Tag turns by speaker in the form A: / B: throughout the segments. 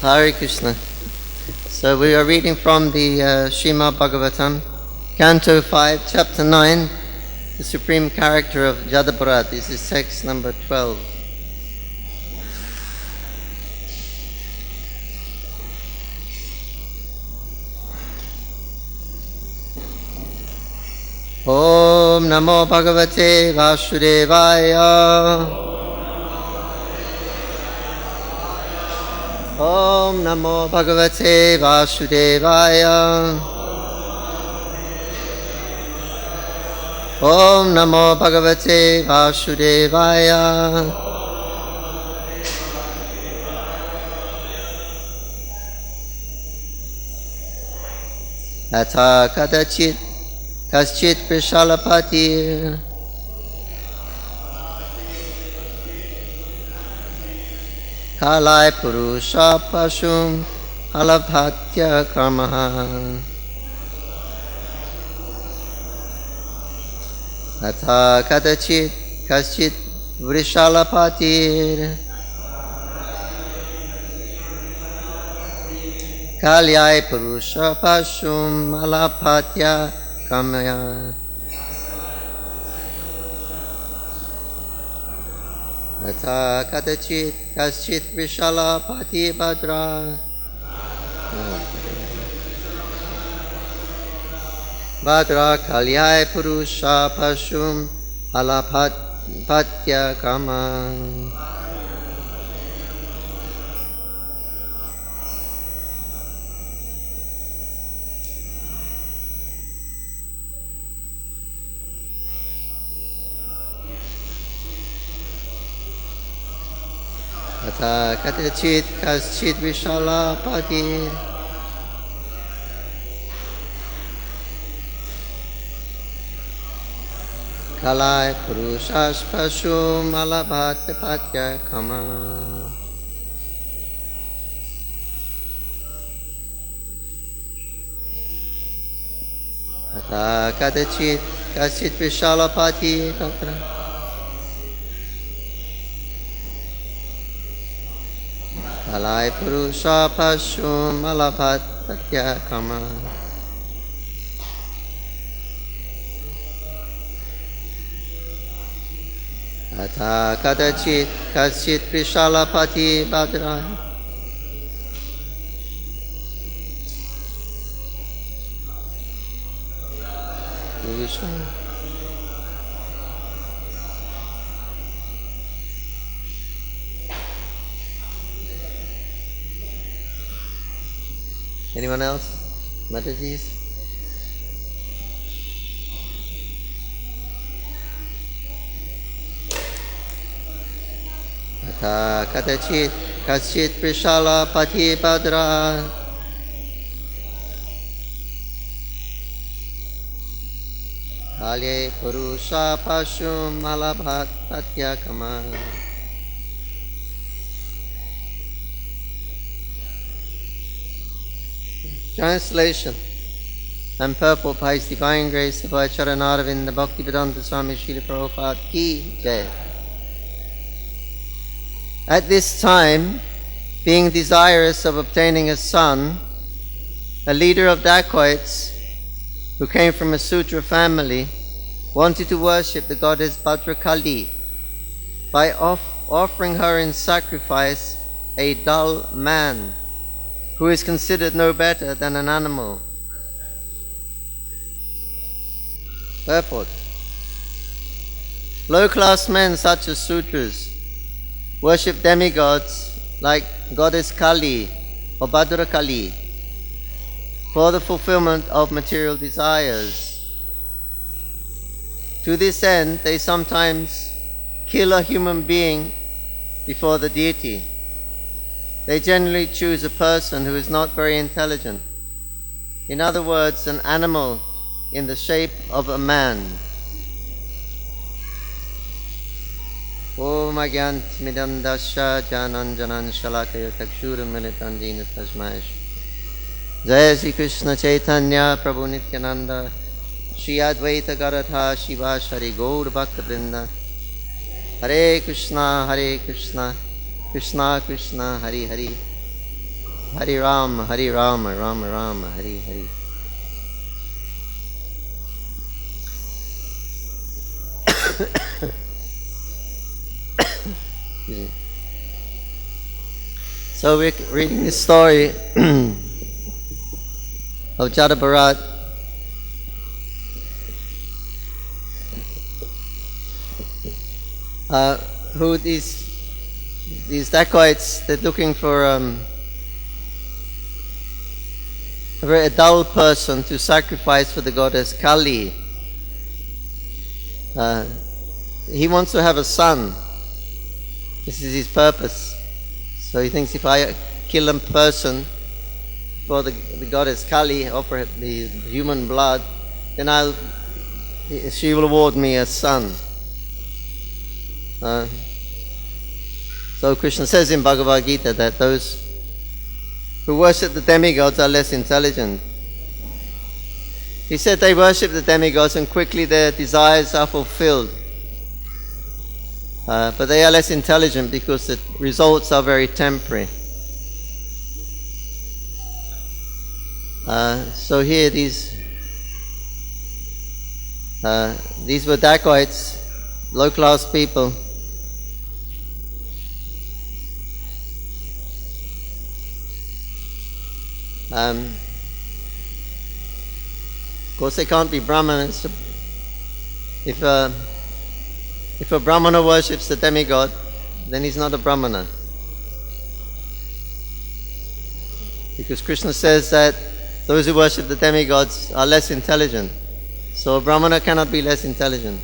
A: Hare Krishna. So we are reading from the Srimad Bhagavatam, Canto 5, Chapter 9, the Supreme Character of Jadabharat. This is text number 12. Om Namo Bhagavate Vasudevaya. Om Namo Bhagavate Vasudevaya. Om Namo Bhagavate Vasudevaya. Atha kadachit kaschit vishalapati Kalai Purusha Pashum Alabhatya Karmaha Atha Kadachit Kaschit Vrishalapatir Kalyai Purusha Pashum Alabhatya Karmaya Atha kadachit kaschit vishalapati badra Badra kalyai purusha pashum alapatya kama Atha kadachit kaschit vishalapati Kalai purushas pashum alabhatya kama Atha kadachit kaschit vishalapati tatra Kalai purusha pashum alabhatya kama Atha kadachit kaschit vishalapati badra purusha Anyone else? Mataji's? Atha kadachit kaschit vishalapati badra Kalye purusha pashum alabhatya kama Translation and purport by His Divine Grace the Charanaravinda Bhaktivedanta Swami Srila Prabhupada Ki Jai. At this time, being desirous of obtaining a son, a leader of dacoits who came from a Sudra family wanted to worship the goddess Bhadrakali by offering her in sacrifice a dull man who is considered no better than an animal. Purport. Low-class men such as Sudras worship demigods like goddess Kali or Bhadrakali for the fulfillment of material desires. To this end, they sometimes kill a human being before the deity. They generally choose a person who is not very intelligent. In other words, an animal in the shape of a man. Om Agyantimidam Dasya Jananjanan Shalakaya Takshuram Militanjina Tasmai Jaya Sri Krishna Chaitanya Prabhu Nityananda Shri Advaita Garatha Shiva Shari Gaur Bhakta Vrinda Hare Krishna Krishna Krishna Hare Hare Hare Rama, Hare Rama, Rama Rama, Hare Hare. So we're reading this story of Jada Bharat. Who these dacoits, they're looking for a very dull person to sacrifice for the goddess Kali. He wants to have a son. This is his purpose. So he thinks if I kill a person for the goddess Kali, offer the human blood, then she will award me a son. So Krishna says in Bhagavad Gita that those who worship the demigods are less intelligent. He said they worship the demigods and quickly their desires are fulfilled. But they are less intelligent because the results are very temporary. So here these were dacoits, low-class people. Of course, they can't be Brahmanas. If a Brahmana worships the demigod, then he's not a Brahmana. Because Krishna says that those who worship the demigods are less intelligent. So a Brahmana cannot be less intelligent.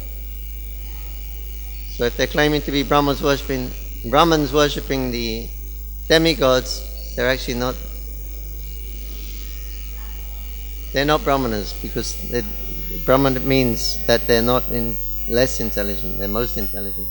A: So if they're claiming to be Brahmans worshipping the demigods, they're actually not. They're not Brahmanas, because Brahmana means that they're not less intelligent, they're most intelligent.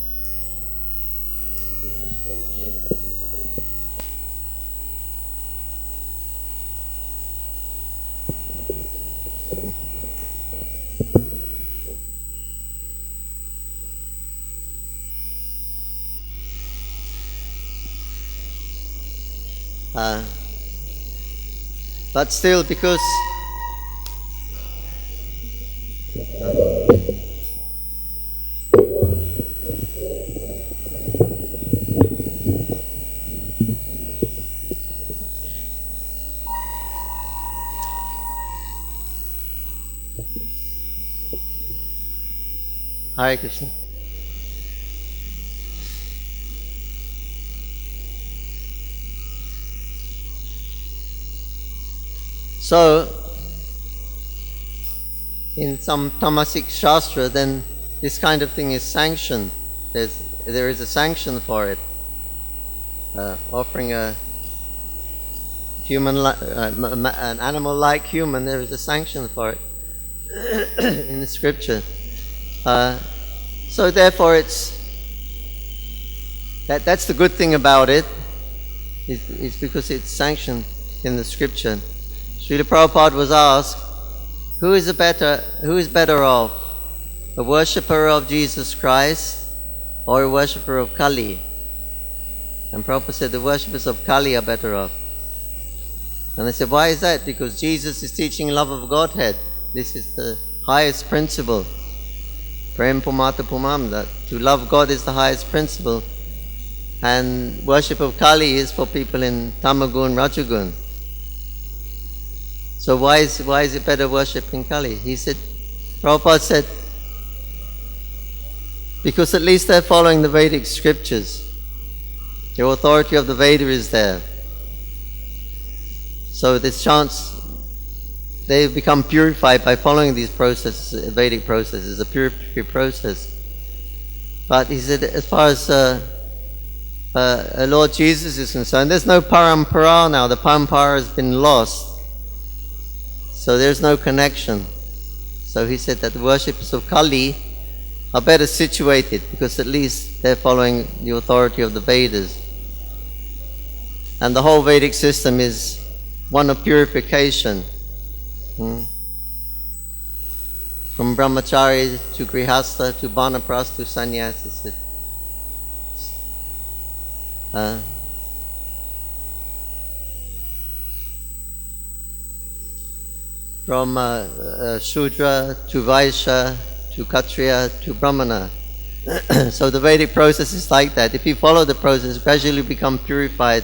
A: But still, because Hare Krishna. So, in some tamasic shastra, then this kind of thing is sanctioned. There is a sanction for it. Offering a human, an animal like human, there is a sanction for it in the scripture. So therefore, that's the good thing about it. It's because it's sanctioned in the scripture. Srila Prabhupada was asked, who is better off, a worshipper of Jesus Christ or a worshipper of Kali? And Prabhupada said the worshippers of Kali are better off. And they said, why is that? Because Jesus is teaching love of Godhead. This is the highest principle. Prem Pumata Pumam, that to love God is the highest principle. And worship of Kali is for people in Tamagun, Rajagun. So why is it better worshipping Kali? He said, Prabhupada said, because at least they're following the Vedic scriptures. The authority of the Veda is there. So this chance, they become purified by following these processes, Vedic processes, a purification process. But he said, as far as Lord Jesus is concerned, there's no parampara now. The parampara has been lost. So there's no connection. So he said that the worshippers of Kali are better situated because at least they're following the authority of the Vedas. And the whole Vedic system is one of purification. From brahmachari to grihastha to banapras to sannyasi. from Shudra to Vaishya to Kshatriya to Brahmana. So the Vedic process is like that. If you follow the process, gradually become purified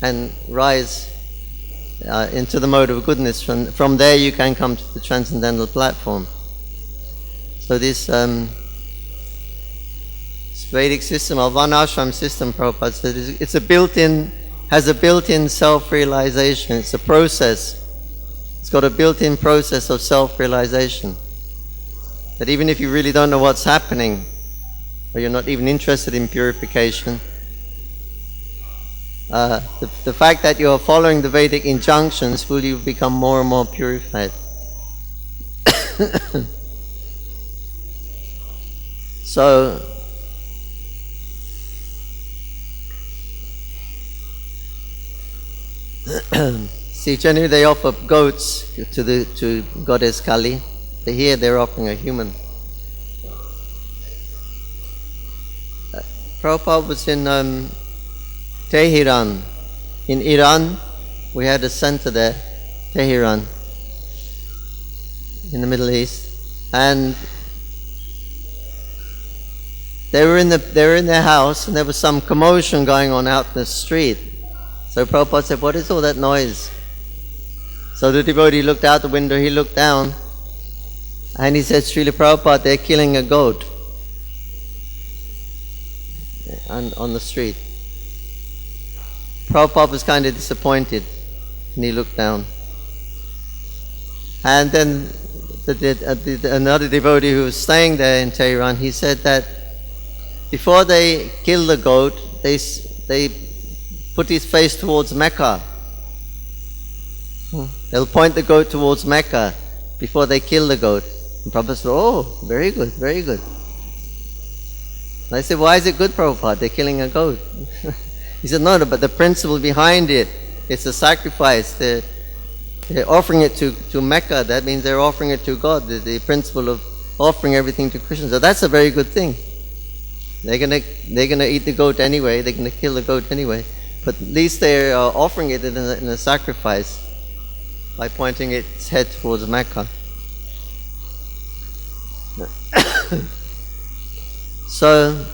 A: and rise into the mode of goodness. From there you can come to the transcendental platform. So this Vedic system, or Varnashram system, Prabhupada said, has a built-in self-realization. It's a process. It's got a built-in process of self-realization. That even if you really don't know what's happening, or you're not even interested in purification, the fact that you're following the Vedic injunctions will you become more and more purified. So, see, generally they offer goats to Goddess Kali. But here they're offering a human. Prabhupada was in Tehran. In Iran, we had a center there, Tehran, in the Middle East, and they were in their house, and there was some commotion going on out in the street. So Prabhupada said, "What is all that noise?" So the devotee looked out the window. He looked down, and he said, "Srila Prabhupada, they're killing a goat on the street." Prabhupada was kind of disappointed, and he looked down. And then another devotee who was staying there in Tehran, he said that before they kill the goat, they put his face towards Mecca. They'll point the goat towards Mecca before they kill the goat. And Prabhupada said, "Oh, very good, very good." And I said, "Why is it good, Prabhupada? They're killing a goat." He said, "No, but the principle behind it, it's a sacrifice. They're offering it to Mecca. That means they're offering it to God. The principle of offering everything to Krishna. So that's a very good thing. They're gonna eat the goat anyway. They're gonna kill the goat anyway. But at least they're offering it in a sacrifice by pointing its head towards Mecca." So,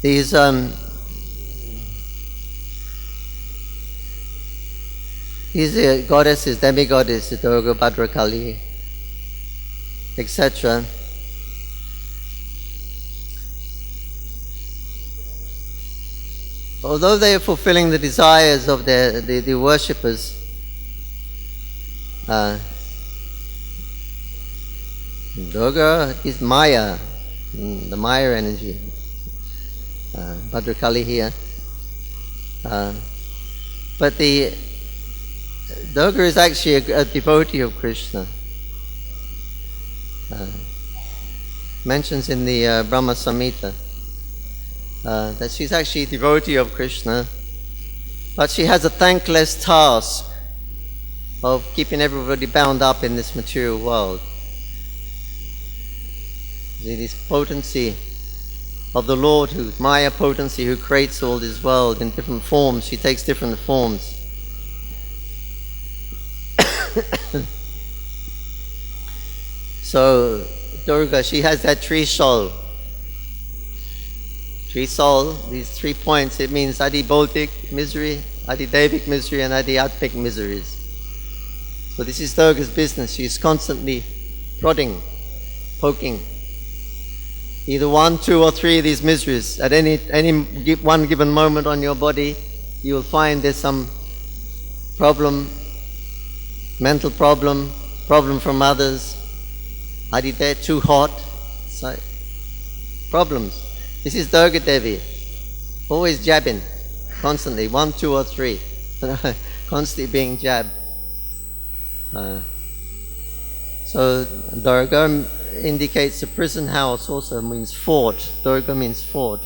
A: these goddesses, demigoddesses, Durga, Bhadrakali, etc. Although they are fulfilling the desires of the worshippers, Durga is Maya, the Maya energy. Bhadrakali here. But the Durga is actually a devotee of Krishna. Mentions in the Brahma Samhita that she's actually a devotee of Krishna, but she has a thankless task of keeping everybody bound up in this material world. See, this potency of the Lord, who's Maya potency, who creates all this world in different forms. She takes different forms. So Durga, she has that Trishul. Trishul, these 3 points, it means Adi-Bautic misery, Adi-Devic misery, and Adi-Atmic miseries. So this is Durga's business. She's constantly prodding, poking. Either 1, 2, or 3 of these miseries. At any one given moment on your body, you will find there's some problem, mental problem from others. Adi-De, too hot. So, problems. This is Durga Devi. Always jabbing. Constantly. 1, 2, or 3. Constantly being jabbed. So Durga indicates a prison house, also means fort. Durga means fort.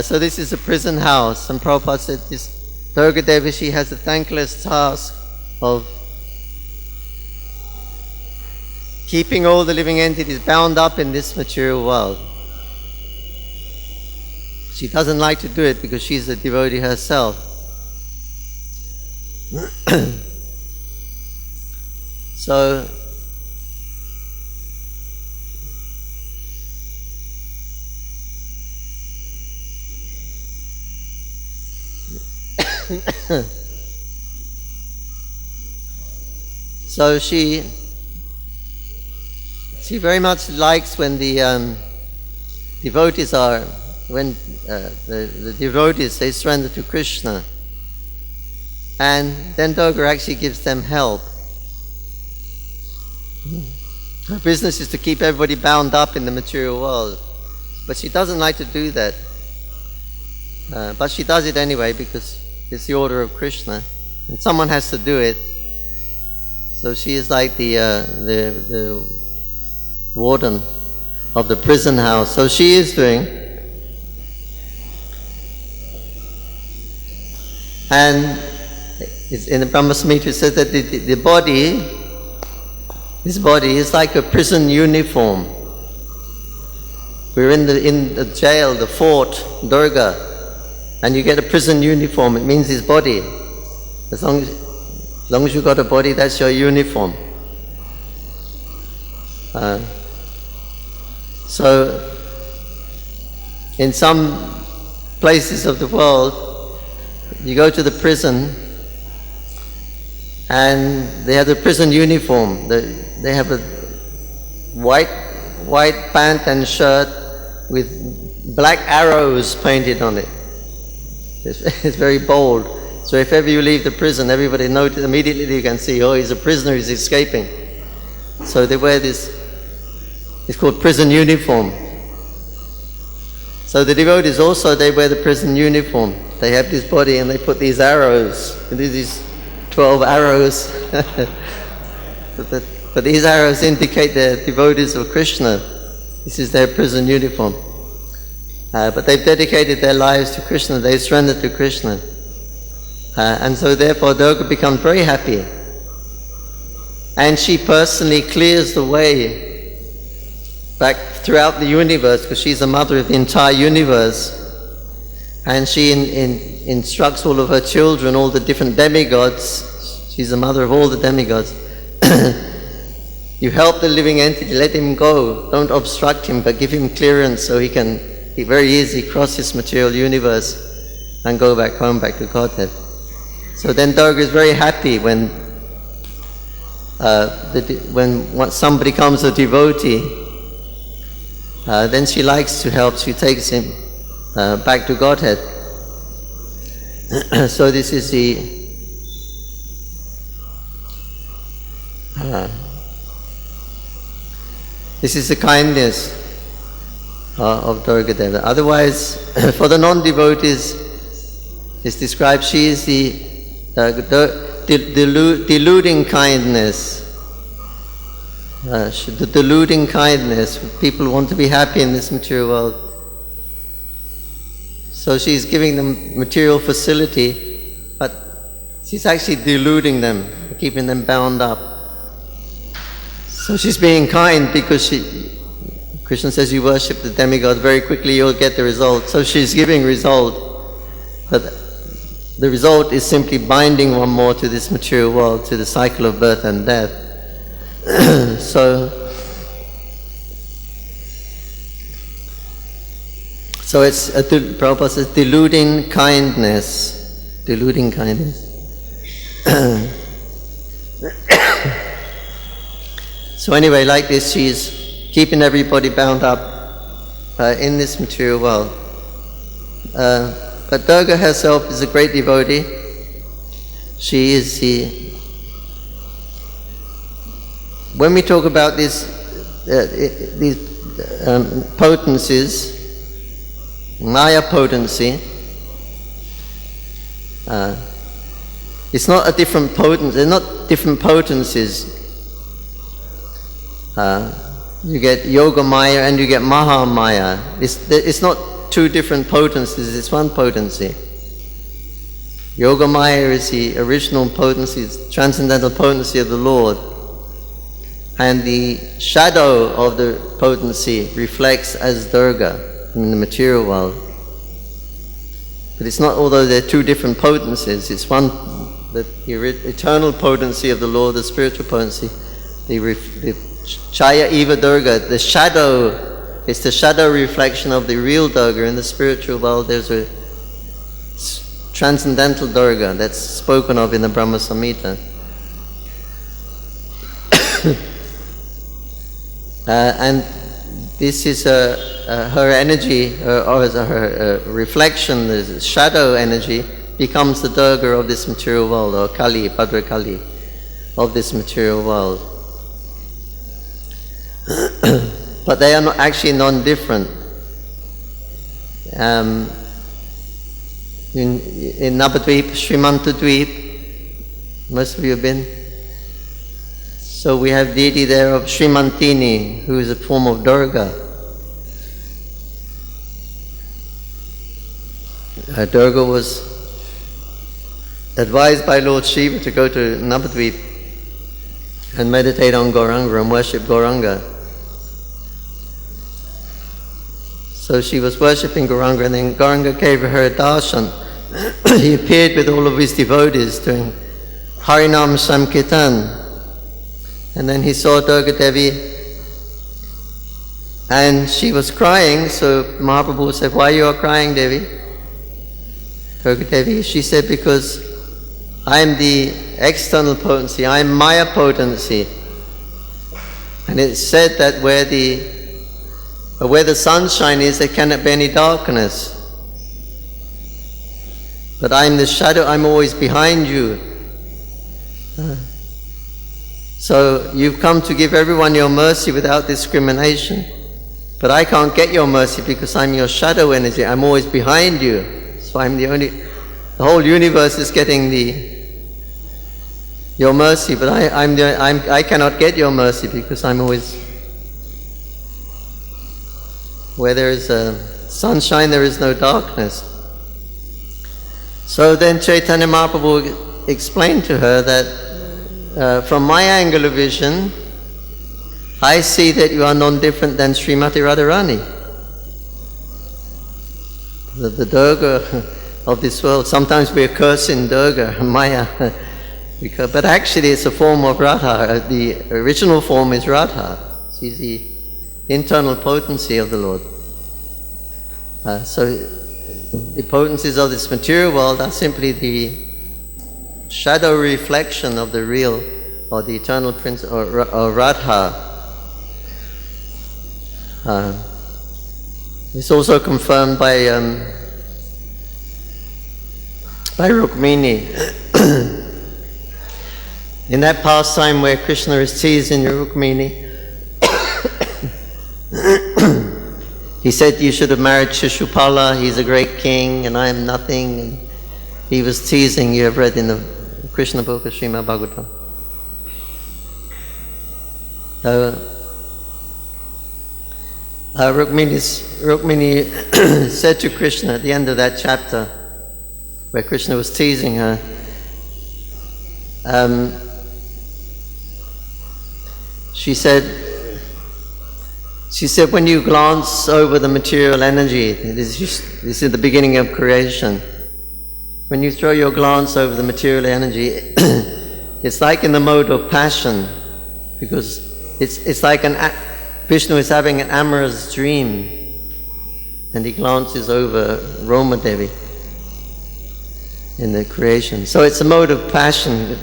A: So this is a prison house, and Prabhupada said this Durga Devi, she has the thankless task of keeping all the living entities bound up in this material world. She doesn't like to do it because she's a devotee herself. So, so she very much likes when the devotees are, when the devotees, they surrender to Krishna, and then Durga actually gives them help. Her business is to keep everybody bound up in the material world, but she doesn't like to do that. But she does it anyway because it's the order of Krishna, and someone has to do it. So she is like the warden of the prison house. So she is doing. And in the Brahma Samhita it says that the body, this body is like a prison uniform. We're in the jail, the fort, Durga, and you get a prison uniform. It means his body. As long as you've got a body, that's your uniform. So, in some places of the world, you go to the prison, and they have the prison uniform. They have a white pant and shirt with black arrows painted on it. It's very bold. So if ever you leave the prison, everybody knows immediately. You can see, oh, he's a prisoner, he's escaping. So they wear this. It's called prison uniform. So the devotees also, they wear the prison uniform. They have this body and they put these arrows. These 12 arrows. But these arrows indicate they're devotees of Krishna. This is their prison uniform. But they've dedicated their lives to Krishna. They've surrendered to Krishna. And so therefore Durga becomes very happy. And she personally clears the way back throughout the universe, because she's the mother of the entire universe. And she instructs all of her children, all the different demigods. She's the mother of all the demigods. You help the living entity, let him go. Don't obstruct him, but give him clearance so he can very easily cross this material universe and go back home, back to Godhead. So then Durga is very happy when somebody becomes a devotee. Then she likes to help. She takes him back to Godhead. So this is the kindness of Durga Deva. Otherwise, for the non-devotees, it's described she is the deluding kindness. The deluding kindness. People want to be happy in this material world. So she's giving them material facility, but she's actually deluding them, keeping them bound up. So she's being kind because Krishna says you worship the demigod, very quickly you'll get the result. So she's giving result, but the result is simply binding one more to this material world, to the cycle of birth and death. So it's Prabhupada says deluding kindness. Deluding kindness. So anyway, like this, she's keeping everybody bound up in this material world. But Durga herself is a great devotee. She is when we talk about these potencies, Maya potency, it's not a different potency. They're not different potencies. You get Yoga Maya and you get Maha Maya. It's not two different potencies, it's one potency. Yoga Maya is the original potency, it's the transcendental potency of the Lord. and the shadow of the potency reflects as Durga in the material world. But it's not, although they're two different potencies, it's one, the eternal potency of the Lord, the spiritual potency, the Chaya Eva Durga, the shadow, it's the shadow reflection of the real Durga. In the spiritual world there's a transcendental Durga that's spoken of in the Brahma Samhita. And this is her energy, or her reflection, the shadow energy, becomes the Durga of this material world, or Kali, Bhadra Kali, of this material world. But they are not actually non-different. In Navadvip, Srimantadvip, most of you have been. So we have deity there of Srimantini, who is a form of Durga. Durga was advised by Lord Shiva to go to Navadvip and meditate on Gauranga and worship Gauranga. So she was worshipping Gauranga, and then Gauranga gave her a darshan. He appeared with all of his devotees doing Harinam Sankirtan. And then he saw Durga Devi, and she was crying. So Mahaprabhu said, "Why you are crying, Devi?" Durga Devi, she said, "Because I am the external potency, I am Maya potency. And it's said that where the sunshine is, there cannot be any darkness. But I am the shadow, I'm always behind you. So you've come to give everyone your mercy without discrimination. But I can't get your mercy because I'm your shadow energy, I'm always behind you. So I'm the whole universe is getting your mercy, but I cannot get your mercy because I'm always, where there is sunshine, there is no darkness." So then Chaitanya Mahaprabhu explained to her that from my angle of vision, I see that you are non-different than Srimati Radharani, the Durga of this world. Sometimes we are cursing Durga, Maya, but actually it's a form of Radha. The original form is Radha. She's the internal potency of the Lord. So the potencies of this material world are simply the shadow reflection of the real, or the eternal prince, or Radha. It's also confirmed by Rukmini. In that pastime where Krishna is teasing Rukmini, he said, "You should have married Shishupala, he's a great king, and I am nothing." And he was teasing, you have read in the Krishna book of Srimad Bhagavatam. Rukmini said to Krishna at the end of that chapter, where Krishna was teasing her, she said, "When you glance over the material energy, this is the beginning of creation. When you throw your glance over the material energy, it's like in the mode of passion, because it's like Vishnu is having an amorous dream, and he glances over Roma Devi in the creation. So it's a mode of passion.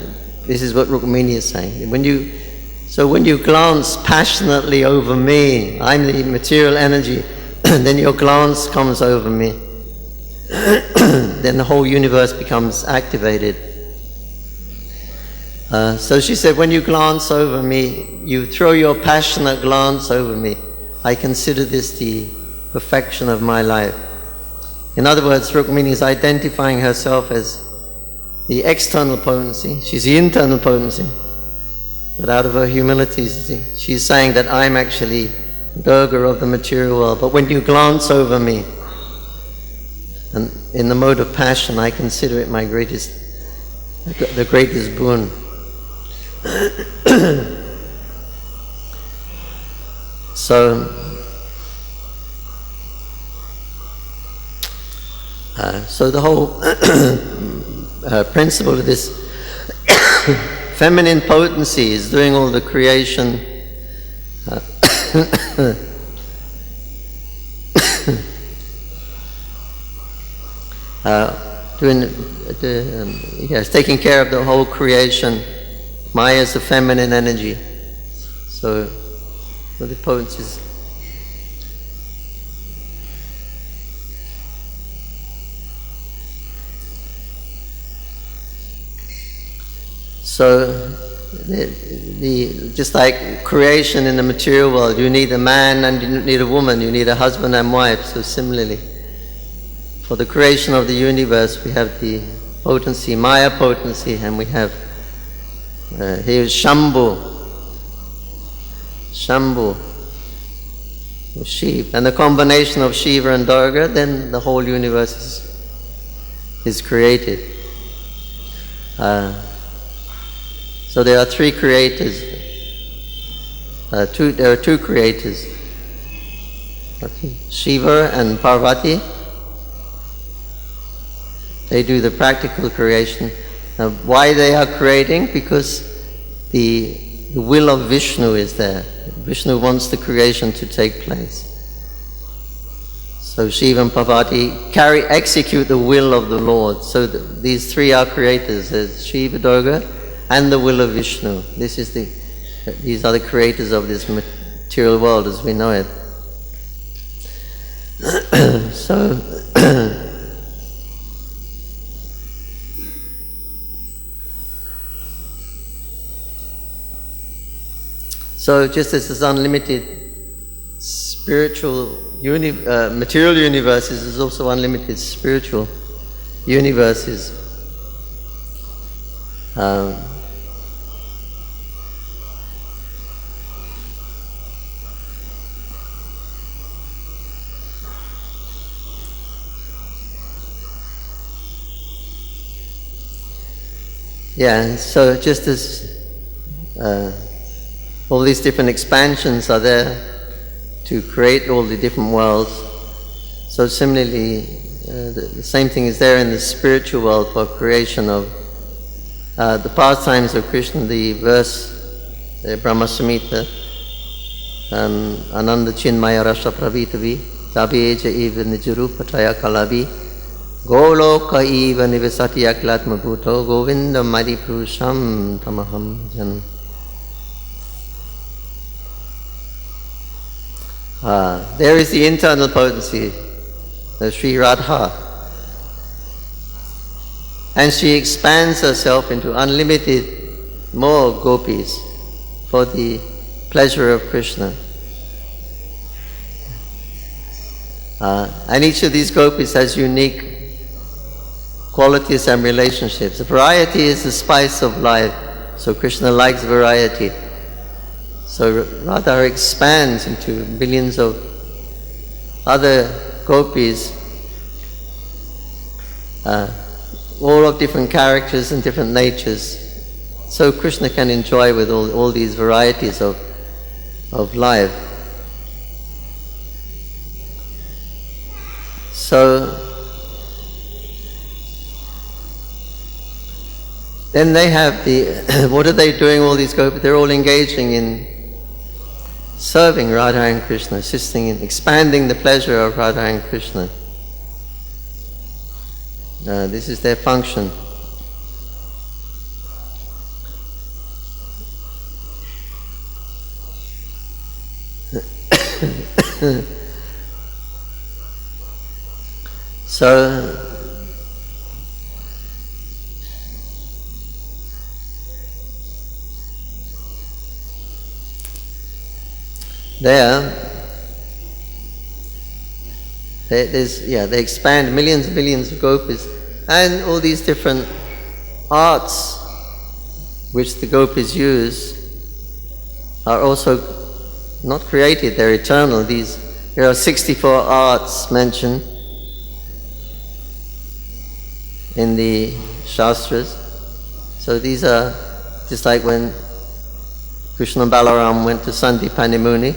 A: This is what Rukmini is saying. When you glance passionately over me, I'm the material energy, then your glance comes over me. Then the whole universe becomes activated. So she said, when you glance over me, you throw your passionate glance over me, I consider this the perfection of my life. In other words, Rukmini is identifying herself as the external potency. She's the internal potency. But out of her humility, she's saying that I'm actually Durga of the material world. But when you glance over me, and in the mode of passion, I consider it the greatest boon. So the whole principle of this feminine potency is doing all the creation taking care of the whole creation. Maya is the feminine energy. So the potency is. So, just like creation in the material world, you need a man and you need a woman, you need a husband and wife. So similarly, for the creation of the universe, we have the potency, Maya potency, and we have here is Shambhu, Shiva, and the combination of Shiva and Durga, then the whole universe is created. So there are three creators. There are two creators, Shiva and Parvati. They do the practical creation. Now, why they are creating? Because the will of Vishnu is there. Vishnu wants the creation to take place. So Shiva and Parvati execute the will of the Lord. So these three are creators. There's Shiva, Durga, and the will of Vishnu. These are the creators of this material world as we know it. So just as this unlimited spiritual material universes, there's also unlimited spiritual universes. And so just as all these different expansions are there to create all the different worlds, so similarly the same thing is there in the spiritual world for creation of the pastimes of Krishna. The verse, the Brahma Samhita, Ananda Chinmaya Rasa Pravitavi Tabeja Eva Nijurupataya Kalavi Goloka Eva Nivesati Aklatma Bhuto Govinda Mari Purusham Tamaham Janam. There is the internal potency of Sri Radha. And she expands herself into unlimited more gopis for the pleasure of Krishna. And each of these gopis has unique qualities and relationships. Variety is the spice of life, so Krishna likes variety. So Radha expands into billions of other gopis, all of different characters and different natures. So Krishna can enjoy with all these varieties of life. So then they have what are they doing, all these gopis? They're all engaging in serving Radha and Krishna, assisting in expanding the pleasure of Radha and Krishna. This is their function. So they expand millions and millions of gopis, and all these different arts which the gopis use are also not created, they're eternal. There are 64 arts mentioned in the Shastras. So these are just like when Krishna and Balaram went to Sandipani Muni.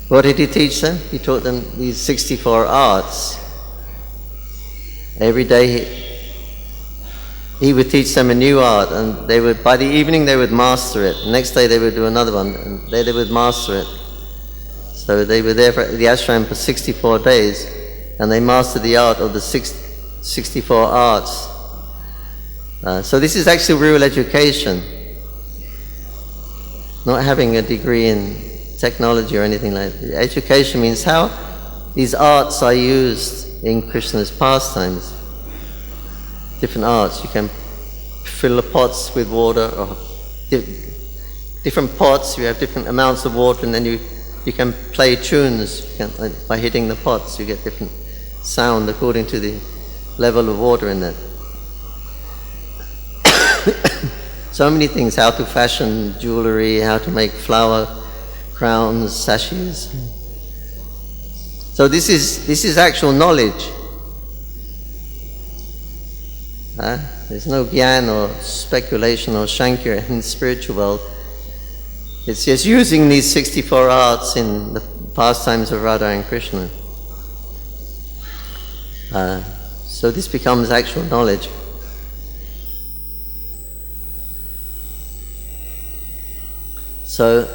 A: What did he teach them? He taught them these 64 arts. Every day he would teach them a new art, and they would, by the evening they would master it. The next day they would do another one, and they would master it. So they were there for the ashram for 64 days, and they mastered the art of the 64 arts. So this is actually real education. Not having a degree in technology or anything like that. Education means how these arts are used in Krishna's pastimes. Different arts. You can fill the pots with water, or different pots, you have different amounts of water, and then you can play tunes. By hitting the pots, you get different sound according to the level of water in that. So many things, how to fashion jewelry, how to make flower crowns, sashes. So this is actual knowledge. There's no gyan or speculation or shankya in the spiritual world. It's just using these 64 arts in the pastimes of Radha and Krishna. So this becomes actual knowledge. So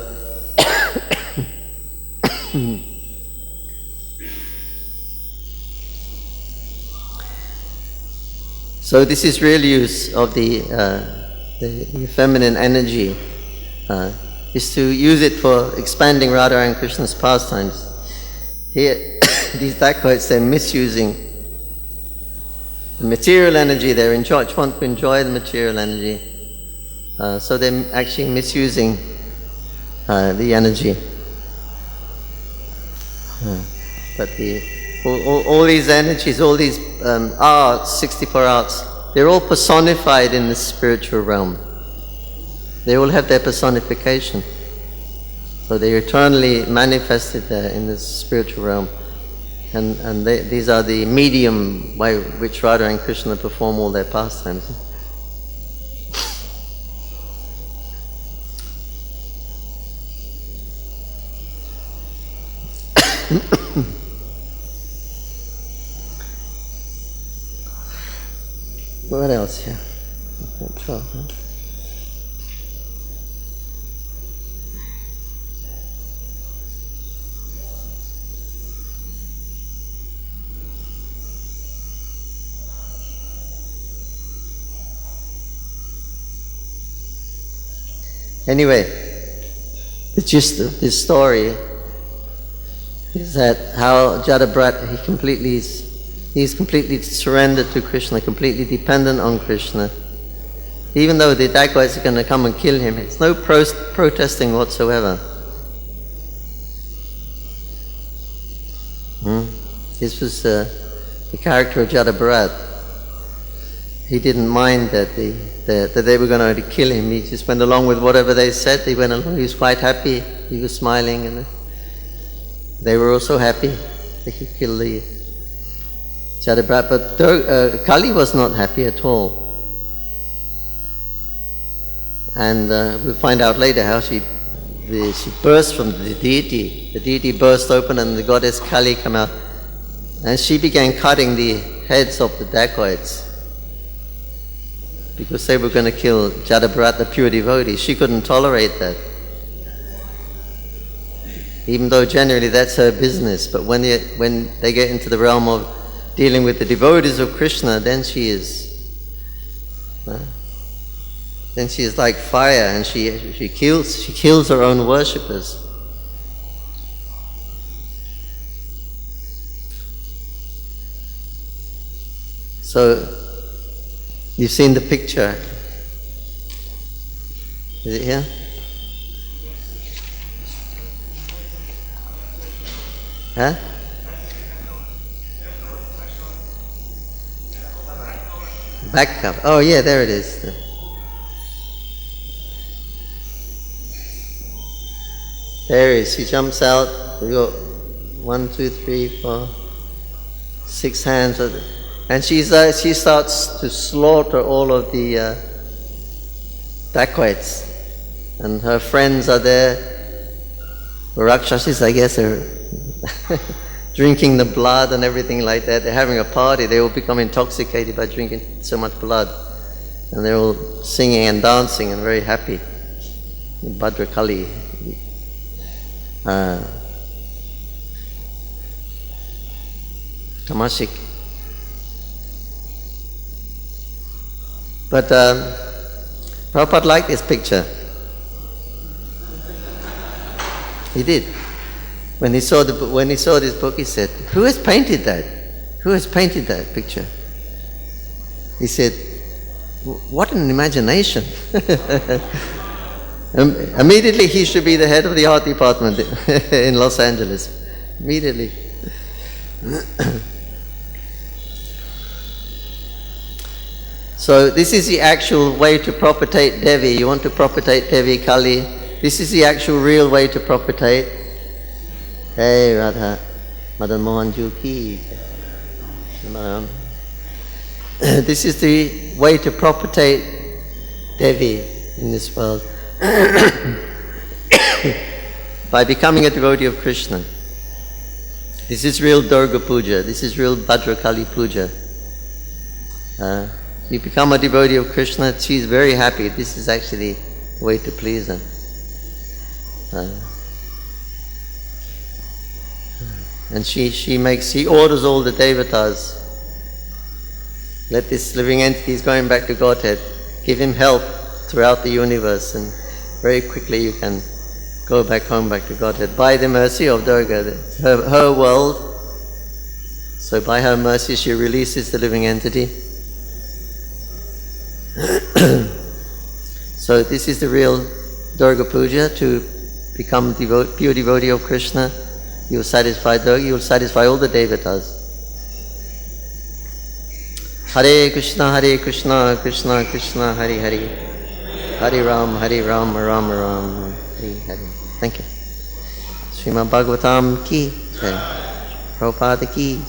A: so this is real use of the feminine energy, is to use it for expanding Radha and Krishna's pastimes. Here, these dacoits, they're misusing the material energy. They want to enjoy the material energy, so they're actually misusing the energy. But all these energies, all these arts, 64 arts, they're all personified in the spiritual realm. They all have their personification. So they're eternally manifested there in the spiritual realm. And these are the medium by which Radha and Krishna perform all their pastimes. What else here? Anyway, the gist of this story is that how Jadabrat, he's completely surrendered to Krishna, completely dependent on Krishna. Even though the dacoits are going to come and kill him, it's no protesting whatsoever. This was the character of Jadabrat. He didn't mind that they were going to kill him. He just went along with whatever they said. He went along. He was quite happy. He was smiling, and they were also happy. They could kill the Jadabrat, but Kali was not happy at all. And we'll find out later how she burst from the deity. The deity burst open, and the goddess Kali came out, and she began cutting the heads of the dacoits because they were going to kill Jadabrat, the pure devotee. She couldn't tolerate that, even though generally that's her business. But when they get into the realm of dealing with the devotees of Krishna, then she is like fire, and she kills her own worshippers. So you've seen the picture. Is it here? Huh? Back cover. Oh yeah, there it is. There he is. He jumps out. We got 1, 2, 3, 4, 6 hands, and she starts to slaughter all of the dacoits, and her friends are there, Rakshasas, I guess, are drinking the blood and everything like that. They're having a party. They all become intoxicated by drinking so much blood. And they're all singing and dancing and very happy. Bhadrakali. Tamasic. But Prabhupada liked this picture. He did. When he saw this book, he said, "Who has painted that? Who has painted that picture?" He said, "What an imagination!" Immediately, he should be the head of the art department in Los Angeles. Immediately. So this is the actual way to propitiate Devi. You want to propitiate Devi Kali? This is the actual real way to propitiate. Hey Radha, Madan Mohan Ju ki. This is the way to propitiate Devi in this world. By becoming a devotee of Krishna. This is real Durga Puja. This is real Bhadrakali Puja. You become a devotee of Krishna, she's very happy. This is actually the way to please her. And she orders all the devatas. Let this living entity is going back to Godhead. Give him help throughout the universe, and very quickly you can go back home, back to Godhead. By the mercy of Durga, her world. So by her mercy she releases the living entity. So this is the real Durga Puja. To become pure devotee of Krishna, you will satisfy Durga, you will satisfy all the devatas. Hare Krishna, Krishna Krishna, Hare Hare, Hare Ram, Ram Ram, Hare Hare. Thank you. Srimad Bhagavatam ki jai, Prabhupada ki jai,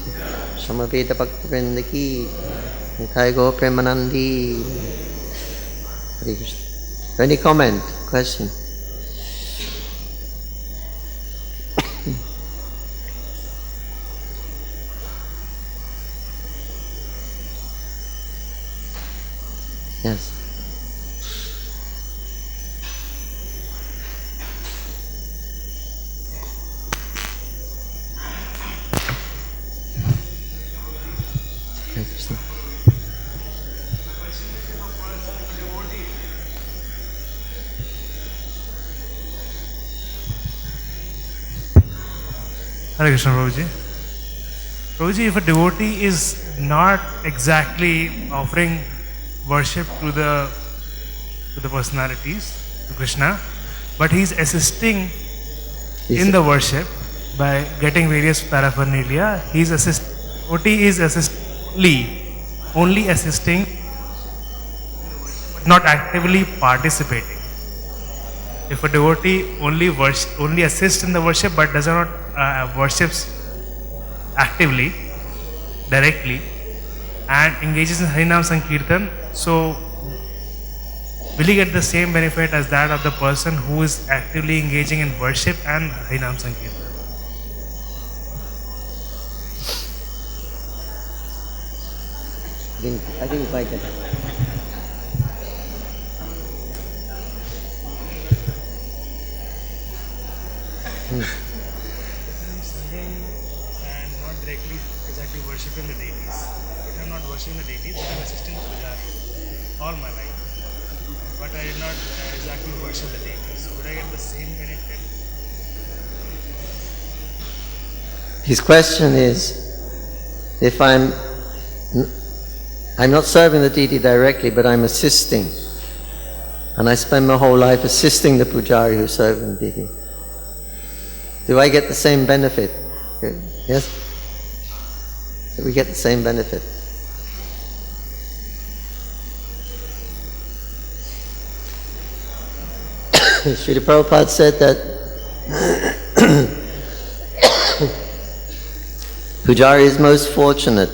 A: Samaveda Bhaktivinoda ki jai, Nitai Gaur Premanandi. Hare Krishna. Any comment, question? Yes.
B: Hare Krishna, Prabhuji. Prabhuji, if a devotee is not exactly offering worship to the personalities, to Krishna, but he is assisting in the worship by getting various paraphernalia, devotee is only assisting, not actively participating. If a devotee only assists in the worship but does not worships actively, directly, and engages in Harinam Sankirtan, so will he get the same benefit as that of the person who is actively engaging in worship and Harinam Sankirtan?
A: I didn't quite get that.
B: And not directly exactly worshipping the deities. But I'm not worshipping the deities, but I'm assisting Pujari all my life. But I did not exactly worship the deities. Would I get the same benefit?
A: His question is, if I'm not serving the deity directly, but I'm assisting, and I spend my whole life assisting the Pujari who's serving the deity, do I get the same benefit? Yes? Do we get the same benefit? Srila Prabhupada said that Pujari is most fortunate.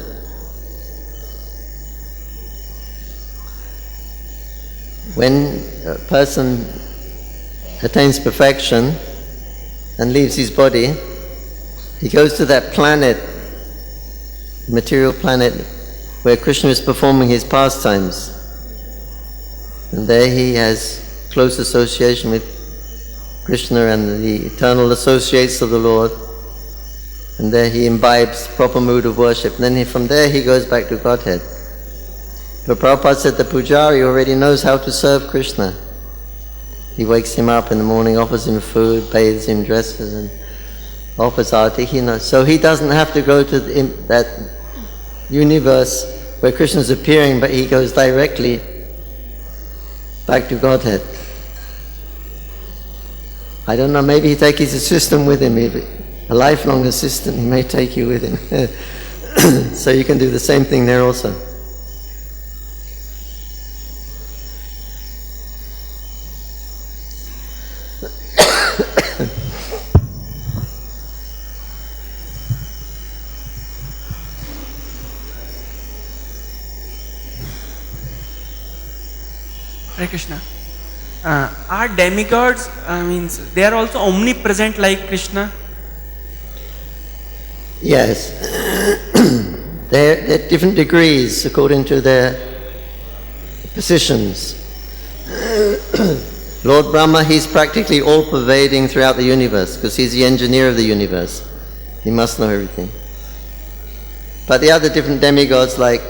A: When a person attains perfection and leaves his body, he goes to that planet, material planet, where Krishna is performing his pastimes. And there he has close association with Krishna and the eternal associates of the Lord. And there he imbibes proper mood of worship. And then from there he goes back to Godhead. But Prabhupada said the pujari already knows how to serve Krishna. He wakes him up in the morning, offers him food, bathes him, dresses, and offers arti. He knows. So he doesn't have to go to that universe where Krishna is appearing, but he goes directly back to Godhead. I don't know, maybe he takes his assistant with him, a lifelong assistant, he may take you with him. So you can do the same thing there also.
C: Hare Krishna. Are demigods, means they are also omnipresent like Krishna?
A: Yes. They're at different degrees according to their positions. Lord Brahma, he's practically all-pervading throughout the universe because he's the engineer of the universe. He must know everything. But the other different demigods like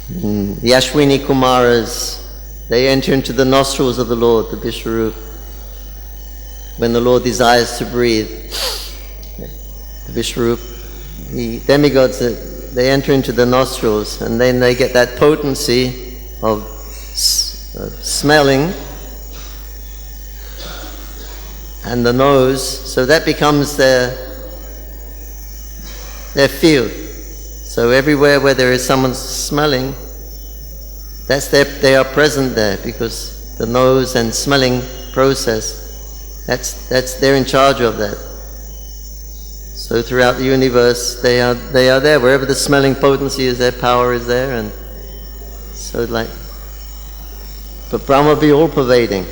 A: the Ashwini Kumaras, they enter into the nostrils of the Lord, the Vishwarup. When the Lord desires to breathe, the Vishwarup, the demigods, they enter into the nostrils and then they get that potency of smelling and the nose, so that becomes their field. So everywhere where there is someone smelling, they are present there because the nose and smelling process, they're in charge of that. So throughout the universe, they are there. Wherever the smelling potency is, their power is there, and so but Brahma be all pervading.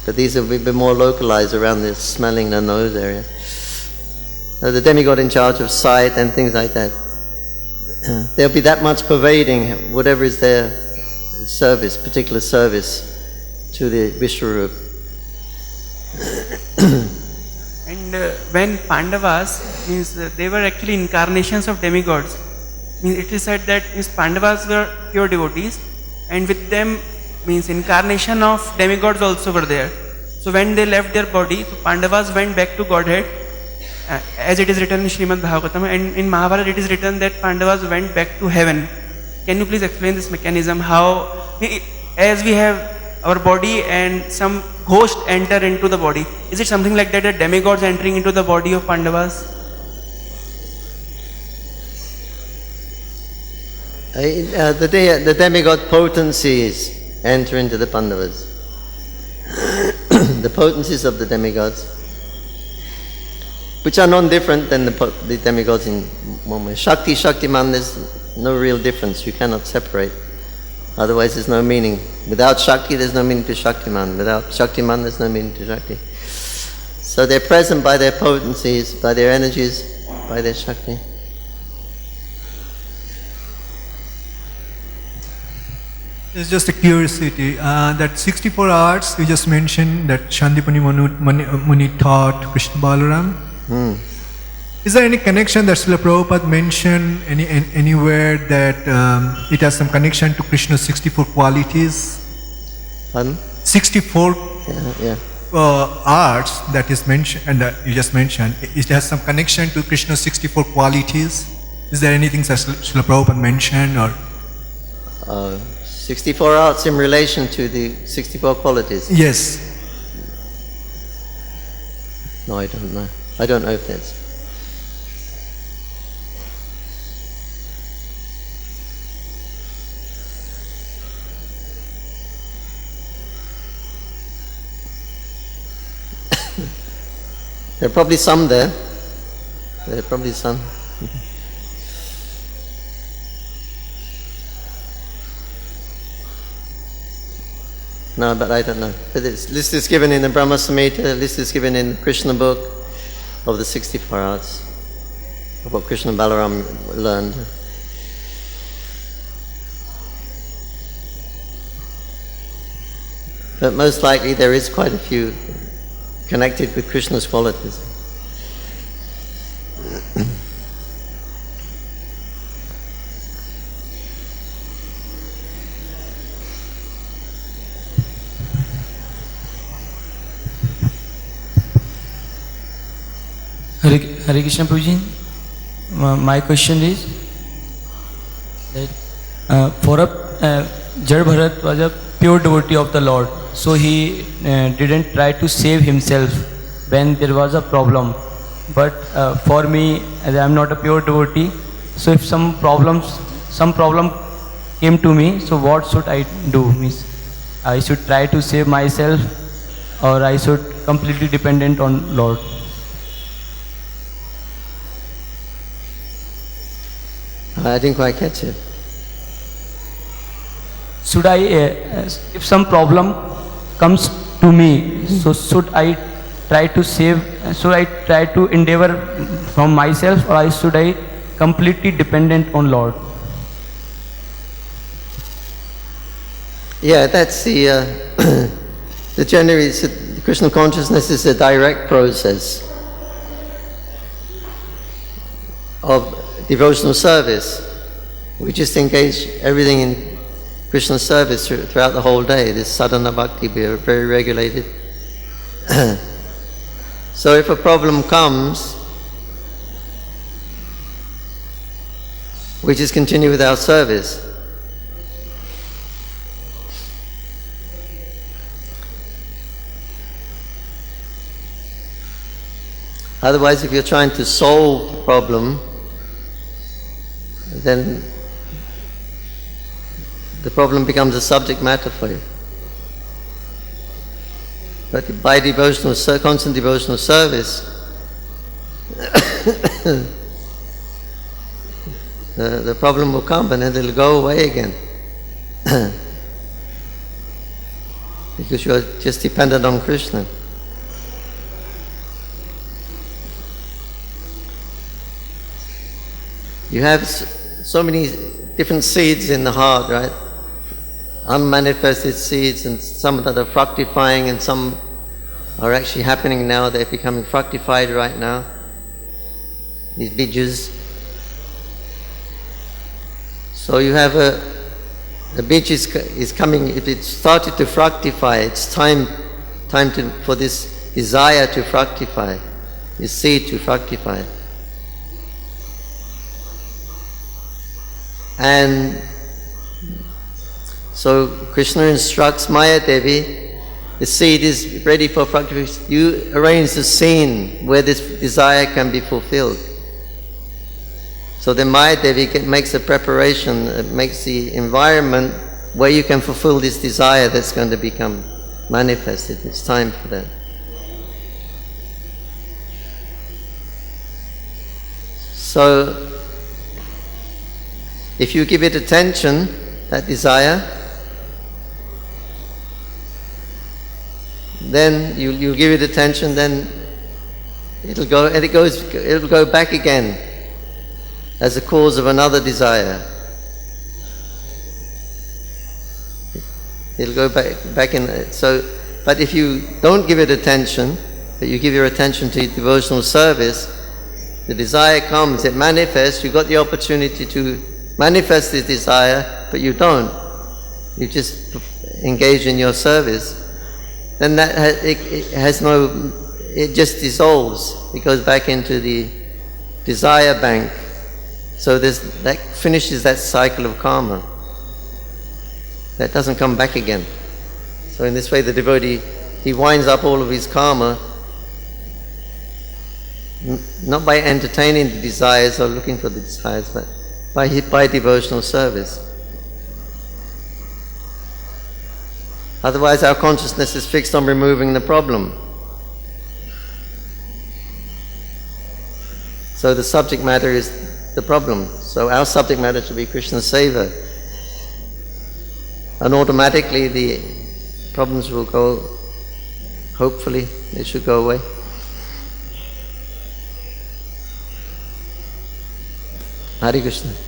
A: But these have been more localized around the smelling, the nose area. So the demigod in charge of sight and things like that. They'll be that much pervading, whatever is their service, particular service to the Vishwarup.
C: And when Pandavas, means they were actually incarnations of demigods. Means it is said that means Pandavas were pure devotees, and with them means incarnation of demigods also were there. So when they left their body, so Pandavas went back to Godhead, as it is written in Srimad Bhagavatam, and in Mahabharata it is written that Pandavas went back to heaven. Can you please explain this mechanism? How, as we have our body and some ghost enter into the body, is it something like that, that demigods entering into the body of Pandavas?
A: The demigod potencies enter into the Pandavas. The potencies of the demigods, which are non-different than the demigods in one way. Shakti, Shaktiman, there's no real difference. You cannot separate. Otherwise there's no meaning. Without Shakti, there's no meaning to Shaktiman. Without Shaktiman, there's no meaning to Shakti. So they're present by their potencies, by their energies, by their Shakti.
D: It's just a curiosity. That 64 hours you just mentioned that Shandipani Muni taught Krishna Balaram. Is there any connection that Srila Prabhupada mentioned anywhere that it has some connection to Krishna's 64 qualities?
A: Pardon?
D: 64 arts that is mentioned and that you just mentioned, it has some connection to Krishna's 64 qualities? Is there anything that Srila Prabhupada mentioned or?
A: 64 arts in relation to the 64 qualities?
D: Yes.
A: No, I don't know. I don't know if that's... There are probably some there. There are probably some. No, but I don't know. But this list is given in the Brahma Samhita, the list is given in the Krishna book of the 64 arts, of what Krishna and Balaram learned. But most likely there is quite a few connected with Krishna's qualities.
E: Hare Krishna Prabhuji, my question is that Jad Bharat was a pure devotee of the Lord, so he didn't try to save himself when there was a problem. But for me, as I am not a pure devotee, so if some problem came to me, so what should I do? Means I should try to save myself, or I should completely dependent on Lord.
A: I didn't quite catch it.
E: Should I, if some problem comes to me, so should I try to save, should I try to endeavor from myself, or should I completely dependent on Lord?
A: Yeah, that's the generally, the Krishna consciousness is a direct process of devotional service. We just engage everything in Krishna's service throughout the whole day. This sadhana bhakti, we are very regulated. So if a problem comes, we just continue with our service. Otherwise, if you're trying to solve the problem, then the problem becomes a subject matter for you. But by constant devotional service, the problem will come and then it'll go away again. Because you're just dependent on Krishna. You have so many different seeds in the heart, right? Unmanifested seeds, and some that are fructifying and some are actually happening now. They're becoming fructified right now. These bijas. So you have the bij is coming, if it started to fructify, it's time for this desire to fructify, this seed to fructify. And so Krishna instructs Maya Devi, the seed is ready for fructification. You arrange the scene where this desire can be fulfilled. So then Maya Devi makes a preparation, makes the environment where you can fulfill this desire that's going to become manifested. It's time for that. So if you give it attention, that desire, then you give it attention, then it'll go back again as a cause of another desire. It'll go back in. So, but if you don't give it attention, but you give your attention to devotional service, the desire comes, it manifests. You got the opportunity to manifest this desire, but you don't. You just engage in your service. Then that it just dissolves. It goes back into the desire bank. So that finishes that cycle of karma. That doesn't come back again. So in this way the devotee, he winds up all of his karma, not by entertaining the desires or looking for the desires, but by devotional service. Otherwise our consciousness is fixed on removing the problem. So the subject matter is the problem. So our subject matter should be Krishna's seva. And automatically the problems will go, hopefully they should go away. Hare Krishna.